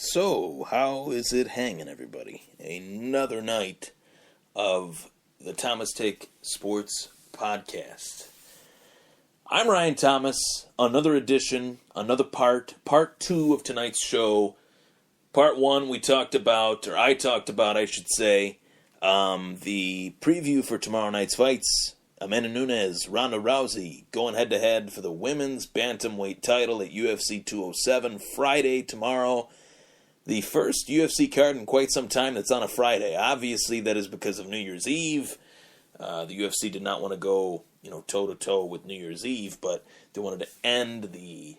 So, how is it hanging, everybody? Another night of the Thomas Take Sports Podcast. I'm Ryan Thomas. Another edition, another part 2 of tonight's show. Part 1, I talked about, I should say, the preview for tomorrow night's fights. Amanda Nunes, Ronda Rousey, going head-to-head for the women's bantamweight title at UFC 207, Friday, tomorrow. The first UFC card in quite some time that's on a Friday. Obviously, that is because of New Year's Eve. The UFC did not want to go, toe-to-toe with New Year's Eve, but they wanted to end the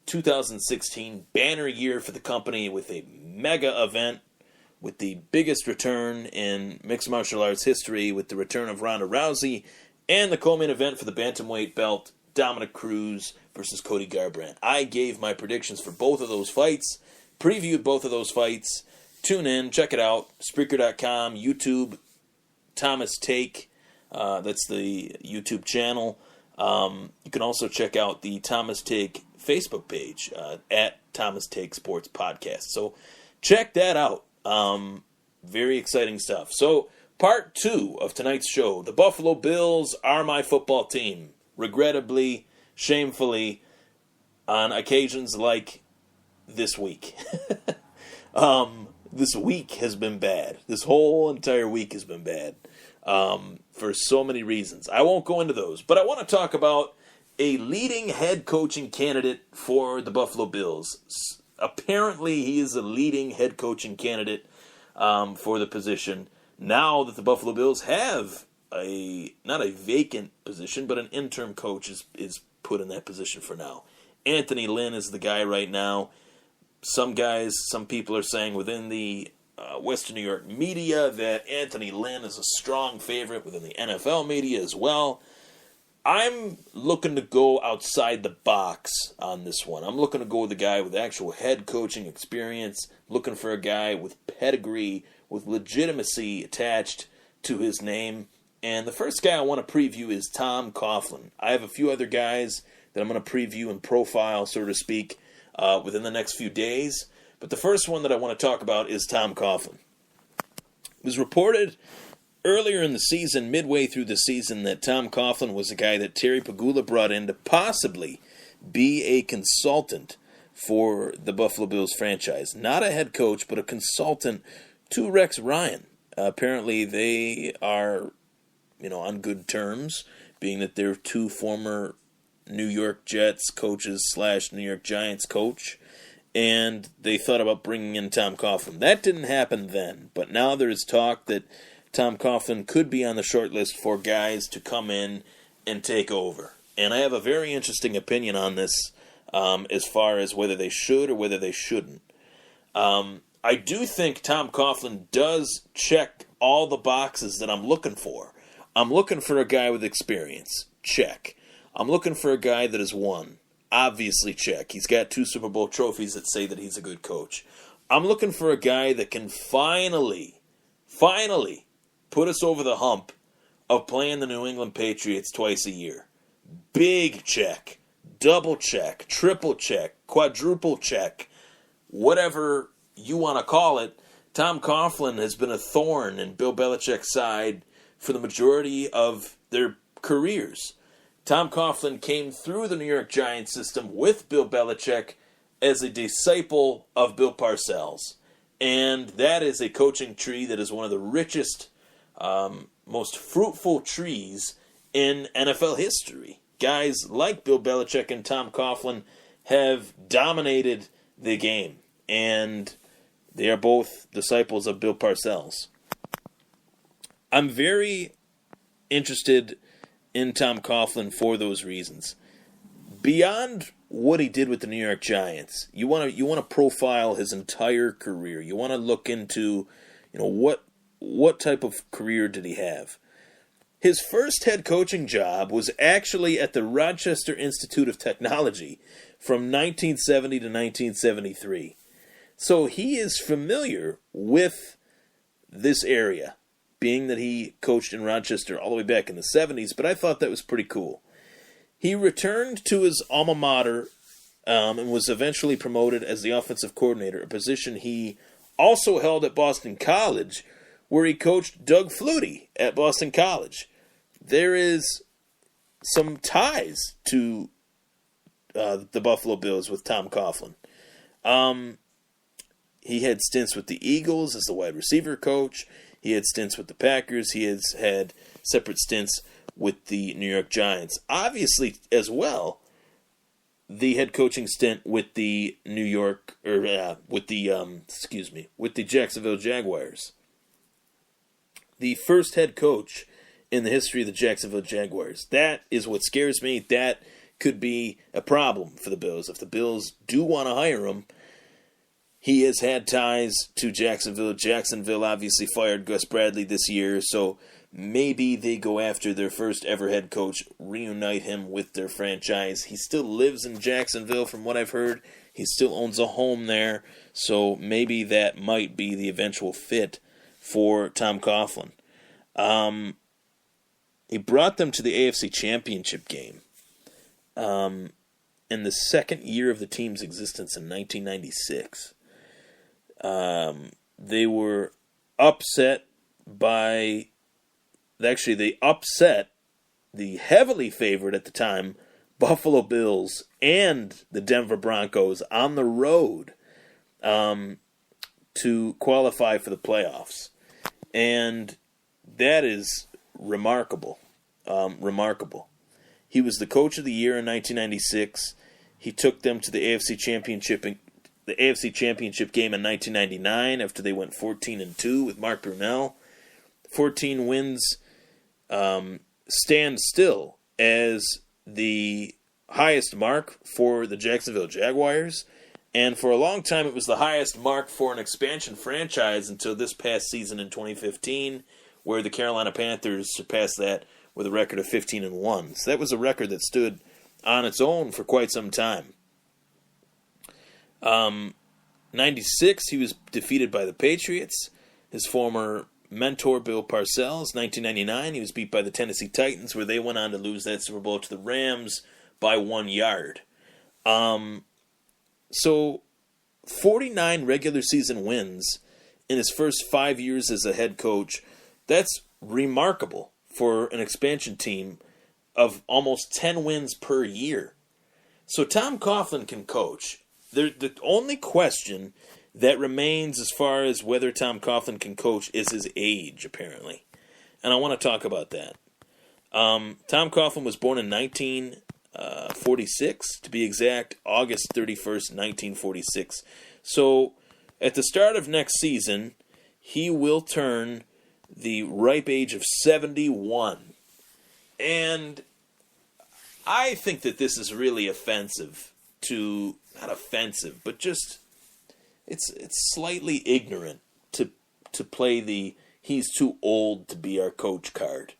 2016 banner year for the company with a mega event, with the biggest return in mixed martial arts history, with the return of Ronda Rousey, and the co-main event for the bantamweight belt, Dominic Cruz versus Cody Garbrandt. I gave my predictions for both of those fights, previewed both of those fights. Tune in, check it out, Spreaker.com, YouTube, Thomas Take, that's the YouTube channel. You can also check out the Thomas Take Facebook page, at Thomas Take Sports Podcast. So check that out. Very exciting stuff. So, part 2 of tonight's show. The Buffalo Bills are my football team. Regrettably, shamefully, on occasions like this week. This week has been bad. This whole entire week has been bad. For so many reasons. I won't go into those, but I want to talk about a leading head coaching candidate for the Buffalo Bills. Apparently, he is a leading head coaching candidate for the position. Now that the Buffalo Bills have not a vacant position, but an interim coach is put in that position for now. Anthony Lynn is the guy right now. Some people are saying within the Western New York media that Anthony Lynn is a strong favorite within the NFL media as well. I'm looking to go outside the box on this one. I'm looking to go with a guy with actual head coaching experience, looking for a guy with pedigree, with legitimacy attached to his name. And the first guy I want to preview is Tom Coughlin. I have a few other guys that I'm going to preview and profile, so to speak, within the next few days. But the first one that I want to talk about is Tom Coughlin. It was reported earlier in the season, midway through the season, that Tom Coughlin was a guy that Terry Pegula brought in to possibly be a consultant for the Buffalo Bills franchise. Not a head coach, but a consultant to Rex Ryan. Apparently they are, on good terms, being that they're two former New York Jets coaches / New York Giants coach, and they thought about bringing in Tom Coughlin. That didn't happen then, but now there's talk that Tom Coughlin could be on the short list for guys to come in and take over. And I have a very interesting opinion on this as far as whether they should or whether they shouldn't. I do think Tom Coughlin does check all the boxes that I'm looking for. I'm looking for a guy with experience. Check. I'm looking for a guy that has won. Obviously, check. He's got 2 Super Bowl trophies that say that he's a good coach. I'm looking for a guy that can finally put us over the hump of playing the New England Patriots twice a year. Big check. Double check. Triple check. Quadruple check. Whatever you want to call it. Tom Coughlin has been a thorn in Bill Belichick's side for the majority of their careers. Tom Coughlin came through the New York Giants system with Bill Belichick as a disciple of Bill Parcells. And that is a coaching tree that is one of the richest, most fruitful trees in NFL history. Guys like Bill Belichick and Tom Coughlin have dominated the game. And they are both disciples of Bill Parcells. I'm very interested in Tom Coughlin for those reasons. Beyond what he did with the New York Giants, you want to profile his entire career. You want to look into, what type of career did he have? His first head coaching job was actually at the Rochester Institute of Technology from 1970 to 1973. So he is familiar with this area, being that he coached in Rochester all the way back in the 70s, but I thought that was pretty cool. He returned to his alma mater and was eventually promoted as the offensive coordinator, a position he also held at Boston College, where he coached Doug Flutie at Boston College. There is some ties to the Buffalo Bills with Tom Coughlin. He had stints with the Eagles as the wide receiver coach. He had stints with the Packers. He has had separate stints with the New York Giants. Obviously, as well, the head coaching stint with the with the Jacksonville Jaguars. The first head coach in the history of the Jacksonville Jaguars. That is what scares me. That could be a problem for the Bills. If the Bills do want to hire him, he has had ties to Jacksonville. Jacksonville obviously fired Gus Bradley this year, so maybe they go after their first ever head coach, reunite him with their franchise. He still lives in Jacksonville from what I've heard. He still owns a home there, so maybe that might be the eventual fit for Tom Coughlin. He brought them to the AFC Championship game in the second year of the team's existence in 1996. They were upset by... Actually, they upset the heavily favored at the time Buffalo Bills and the Denver Broncos on the road to qualify for the playoffs. And that is remarkable. Remarkable. He was the coach of the year in 1996. He took them to the AFC Championship game in 1999 after they went 14-2 with Mark Brunell. 14 wins stand still as the highest mark for the Jacksonville Jaguars, and for a long time it was the highest mark for an expansion franchise until this past season in 2015, where the Carolina Panthers surpassed that with a record of 15-1. So that was a record that stood on its own for quite some time. 96, he was defeated by the Patriots. His former mentor, Bill Parcells. 1999, he was beat by the Tennessee Titans, where they went on to lose that Super Bowl to the Rams by 1 yard. So 49 regular season wins in his first 5 years as a head coach. That's remarkable for an expansion team of almost 10 wins per year. So Tom Coughlin can coach. The only question that remains as far as whether Tom Coughlin can coach is his age, apparently. And I want to talk about that. Tom Coughlin was born in 1946, to be exact, August 31st, 1946. So at the start of next season, he will turn the ripe age of 71. And I think that this is really offensive to, not offensive, but just, it's slightly ignorant to play the he's too old to be our coach card.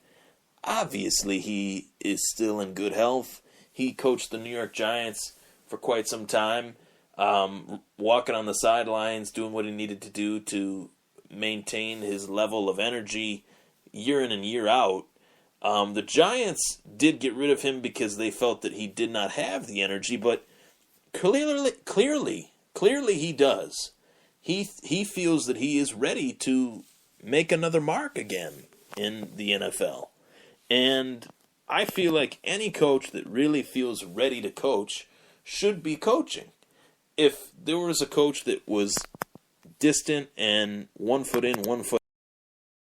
Obviously, he is still in good health. He coached the New York Giants for quite some time, walking on the sidelines, doing what he needed to do to maintain his level of energy year in and year out. The Giants did get rid of him because they felt that he did not have the energy, but clearly he does. He feels that he is ready to make another mark again in the NFL. And I feel like any coach that really feels ready to coach should be coaching. If there was a coach that was distant and 1 foot in, 1 foot